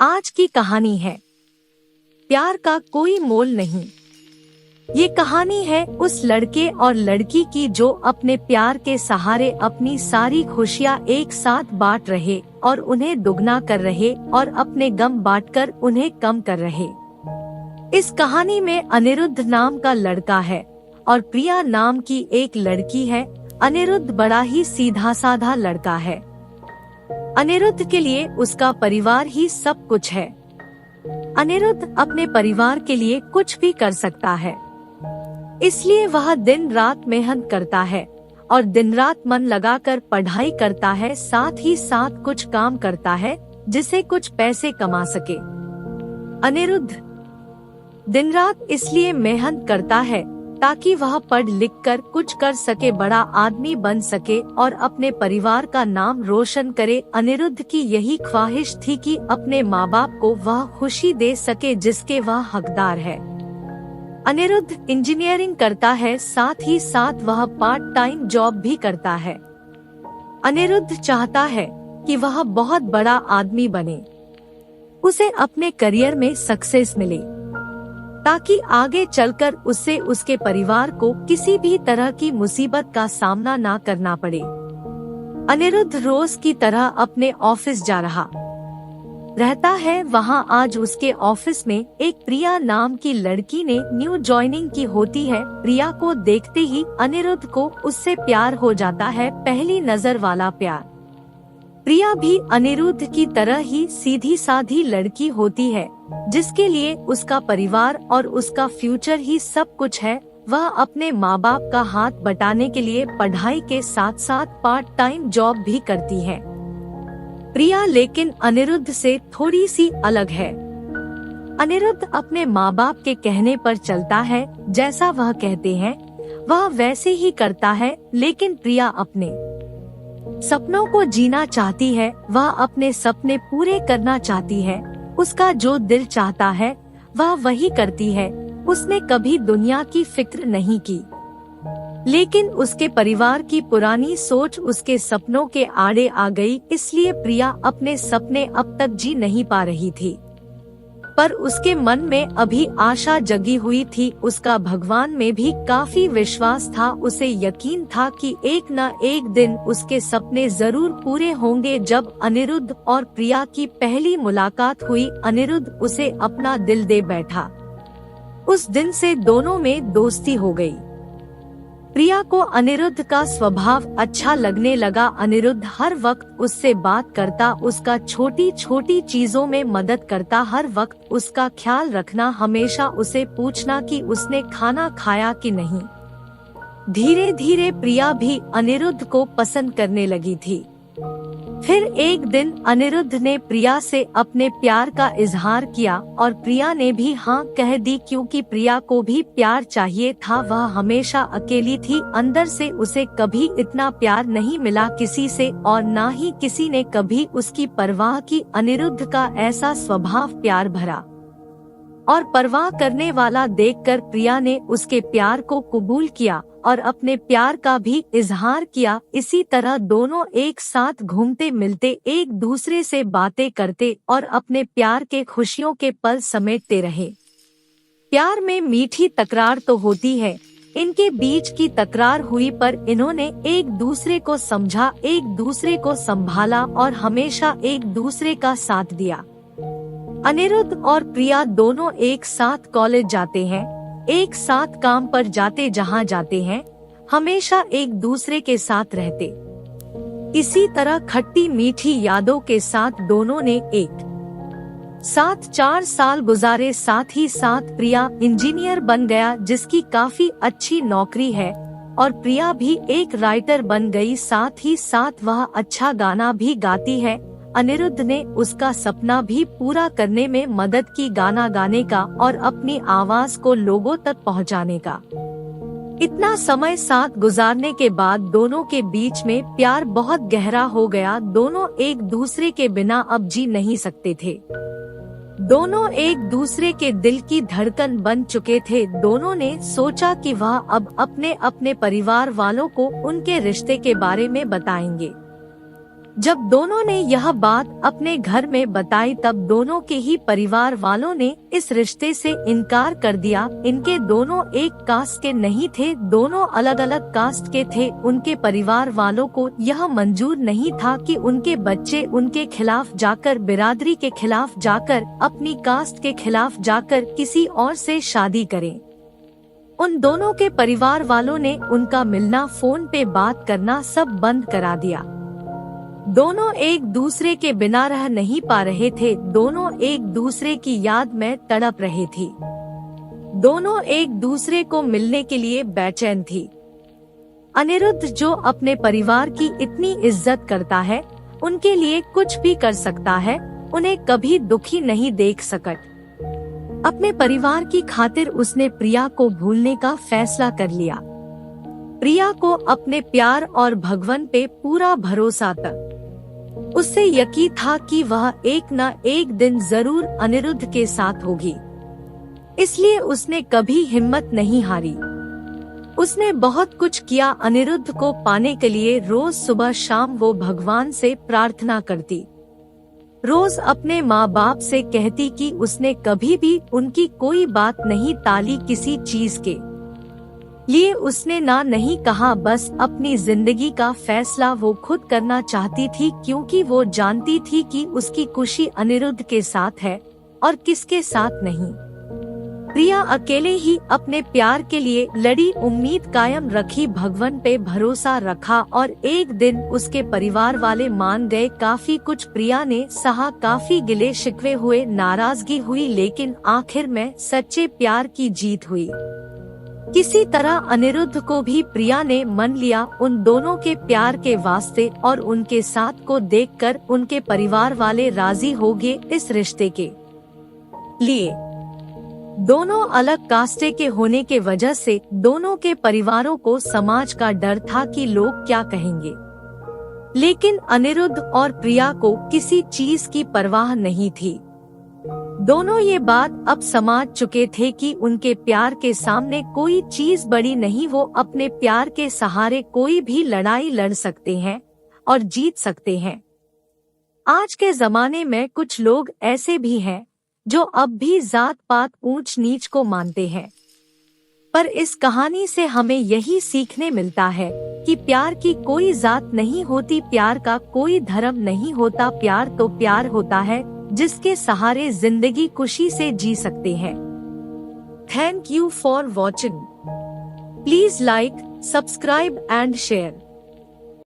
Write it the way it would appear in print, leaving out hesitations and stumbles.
आज की कहानी है प्यार का कोई मोल नहीं। ये कहानी है उस लड़के और लड़की की जो अपने प्यार के सहारे अपनी सारी खुशियाँ एक साथ बांट रहे और उन्हें दुगना कर रहे और अपने गम बांटकर उन्हें कम कर रहे। इस कहानी में अनिरुद्ध नाम का लड़का है और प्रिया नाम की एक लड़की है। अनिरुद्ध बड़ा ही सीधा साधा लड़का है। अनिरुद्ध के लिए उसका परिवार ही सब कुछ है। अनिरुद्ध अपने परिवार के लिए कुछ भी कर सकता है, इसलिए वह दिन रात मेहनत करता है और दिन रात मन लगाकर पढ़ाई करता है, साथ ही साथ कुछ काम करता है जिससे कुछ पैसे कमा सके। अनिरुद्ध दिन रात इसलिए मेहनत करता है ताकि वह पढ़ लिख कर कुछ कर सके, बड़ा आदमी बन सके और अपने परिवार का नाम रोशन करे। अनिरुद्ध की यही ख्वाहिश थी कि अपने माँ बाप को वह खुशी दे सके जिसके वह हकदार है। अनिरुद्ध इंजीनियरिंग करता है, साथ ही साथ वह पार्ट टाइम जॉब भी करता है। अनिरुद्ध चाहता है कि वह बहुत बड़ा आदमी बने, उसे अपने करियर में सक्सेस मिले ताकि आगे चलकर उससे उसके परिवार को किसी भी तरह की मुसीबत का सामना ना करना पड़े। अनिरुद्ध रोज की तरह अपने ऑफिस जा रहा रहता है। वहाँ आज उसके ऑफिस में एक प्रिया नाम की लड़की ने न्यू ज्वाइनिंग की होती है। प्रिया को देखते ही अनिरुद्ध को उससे प्यार हो जाता है, पहली नजर वाला प्यार। प्रिया भी अनिरुद्ध की तरह ही सीधी साधी लड़की होती है जिसके लिए उसका परिवार और उसका फ्यूचर ही सब कुछ है। वह अपने माँ बाप का हाथ बटाने के लिए पढ़ाई के साथ साथ पार्ट टाइम जॉब भी करती है। प्रिया लेकिन अनिरुद्ध से थोड़ी सी अलग है। अनिरुद्ध अपने माँ बाप के कहने पर चलता है, जैसा वह कहते हैं वह वैसे ही करता है, लेकिन प्रिया अपने सपनों को जीना चाहती है। वह अपने सपने पूरे करना चाहती है, उसका जो दिल चाहता है वह वही करती है। उसने कभी दुनिया की फिक्र नहीं की, लेकिन उसके परिवार की पुरानी सोच उसके सपनों के आड़े आ गई, इसलिए प्रिया अपने सपने अब तक जी नहीं पा रही थी। पर उसके मन में अभी आशा जगी हुई थी। उसका भगवान में भी काफी विश्वास था। उसे यकीन था कि एक न एक दिन उसके सपने जरूर पूरे होंगे। जब अनिरुद्ध और प्रिया की पहली मुलाकात हुई, अनिरुद्ध उसे अपना दिल दे बैठा। उस दिन से दोनों में दोस्ती हो गई। प्रिया को अनिरुद्ध का स्वभाव अच्छा लगने लगा। अनिरुद्ध हर वक्त उससे बात करता, उसका छोटी छोटी चीजों में मदद करता, हर वक्त उसका ख्याल रखना, हमेशा उसे पूछना कि उसने खाना खाया कि नहीं। धीरे धीरे प्रिया भी अनिरुद्ध को पसंद करने लगी थी। फिर एक दिन अनिरुद्ध ने प्रिया से अपने प्यार का इजहार किया और प्रिया ने भी हाँ कह दी, क्योंकि प्रिया को भी प्यार चाहिए था। वह हमेशा अकेली थी, अंदर से उसे कभी इतना प्यार नहीं मिला किसी से, और ना ही किसी ने कभी उसकी परवाह की। अनिरुद्ध का ऐसा स्वभाव प्यार भरा और परवाह करने वाला देखकर प्रिया ने उसके प्यार को कबूल किया और अपने प्यार का भी इजहार किया। इसी तरह दोनों एक साथ घूमते मिलते, एक दूसरे से बातें करते और अपने प्यार के खुशियों के पल समेटते रहे। प्यार में मीठी तकरार तो होती है, इनके बीच की तकरार हुई पर इन्होंने एक दूसरे को समझा, एक दूसरे को संभाला और हमेशा एक दूसरे का साथ दिया। अनिरुद्ध और प्रिया दोनों एक साथ कॉलेज जाते हैं, एक साथ काम पर जाते, जहाँ जाते हैं हमेशा एक दूसरे के साथ रहते। इसी तरह खट्टी मीठी यादों के साथ दोनों ने एक साथ 4 साल गुजारे। साथ ही साथ प्रिया इंजीनियर बन गया जिसकी काफी अच्छी नौकरी है और प्रिया भी एक राइटर बन गई। साथ ही साथ वह अच्छा गाना भी गाती है। अनिरुद्ध ने उसका सपना भी पूरा करने में मदद की, गाना गाने का और अपनी आवाज को लोगों तक पहुंचाने का। इतना समय साथ गुजारने के बाद दोनों के बीच में प्यार बहुत गहरा हो गया। दोनों एक दूसरे के बिना अब जी नहीं सकते थे। दोनों एक दूसरे के दिल की धड़कन बन चुके थे। दोनों ने सोचा कि वह अब अपने अपने परिवार वालों को उनके रिश्ते के बारे में बताएंगे। जब दोनों ने यह बात अपने घर में बताई तब दोनों के ही परिवार वालों ने इस रिश्ते से इनकार कर दिया। इनके दोनों एक कास्ट के नहीं थे, दोनों अलग अलग कास्ट के थे। उनके परिवार वालों को यह मंजूर नहीं था कि उनके बच्चे उनके खिलाफ जाकर, बिरादरी के खिलाफ जाकर, अपनी कास्ट के खिलाफ जाकर किसी और से शादी करें। उन दोनों के परिवार वालों ने उनका मिलना, फोन पे बात करना सब बंद करा दिया। दोनों एक दूसरे के बिना रह नहीं पा रहे थे, दोनों एक दूसरे की याद में तड़प रहे थे, दोनों एक दूसरे को मिलने के लिए बेचैन थी। अनिरुद्ध जो अपने परिवार की इतनी इज्जत करता है, उनके लिए कुछ भी कर सकता है, उन्हें कभी दुखी नहीं देख सकता। अपने परिवार की खातिर उसने प्रिया को भूलने का फैसला कर लिया। प्रिया को अपने प्यार और भगवान पे पूरा भरोसा था। उससे यकीन था कि वह एक न एक दिन जरूर अनिरुद्ध के साथ होगी, इसलिए उसने कभी हिम्मत नहीं हारी। उसने बहुत कुछ किया अनिरुद्ध को पाने के लिए। रोज सुबह शाम वो भगवान से प्रार्थना करती, रोज अपने माँ बाप से कहती कि उसने कभी भी उनकी कोई बात नहीं टाली, किसी चीज के लिए उसने ना नहीं कहा। बस अपनी जिंदगी का फैसला वो खुद करना चाहती थी, क्योंकि वो जानती थी कि उसकी खुशी अनिरुद्ध के साथ है और किसके साथ नहीं। प्रिया अकेले ही अपने प्यार के लिए लड़ी, उम्मीद कायम रखी, भगवान पे भरोसा रखा और एक दिन उसके परिवार वाले मान गए। काफी कुछ प्रिया ने सहा, काफी गिले शिकवे हुए, नाराजगी हुई, लेकिन आखिर में सच्चे प्यार की जीत हुई। किसी तरह अनिरुद्ध को भी प्रिया ने मन लिया। उन दोनों के प्यार के वास्ते और उनके साथ को देखकर उनके परिवार वाले राजी हो गए इस रिश्ते के लिए। दोनों अलग कास्टे के होने के वजह से दोनों के परिवारों को समाज का डर था कि लोग क्या कहेंगे, लेकिन अनिरुद्ध और प्रिया को किसी चीज की परवाह नहीं थी। दोनों ये बात अब समझ चुके थे कि उनके प्यार के सामने कोई चीज बड़ी नहीं। वो अपने प्यार के सहारे कोई भी लड़ाई लड़ सकते हैं और जीत सकते हैं। आज के जमाने में कुछ लोग ऐसे भी हैं जो अब भी जात पात, ऊंच नीच को मानते हैं, पर इस कहानी से हमें यही सीखने मिलता है कि प्यार की कोई जात नहीं होती, प्यार का कोई धर्म नहीं होता। प्यार तो प्यार होता है जिसके सहारे जिंदगी खुशी से जी सकते हैं। Thank you for watching. Please like, subscribe and share.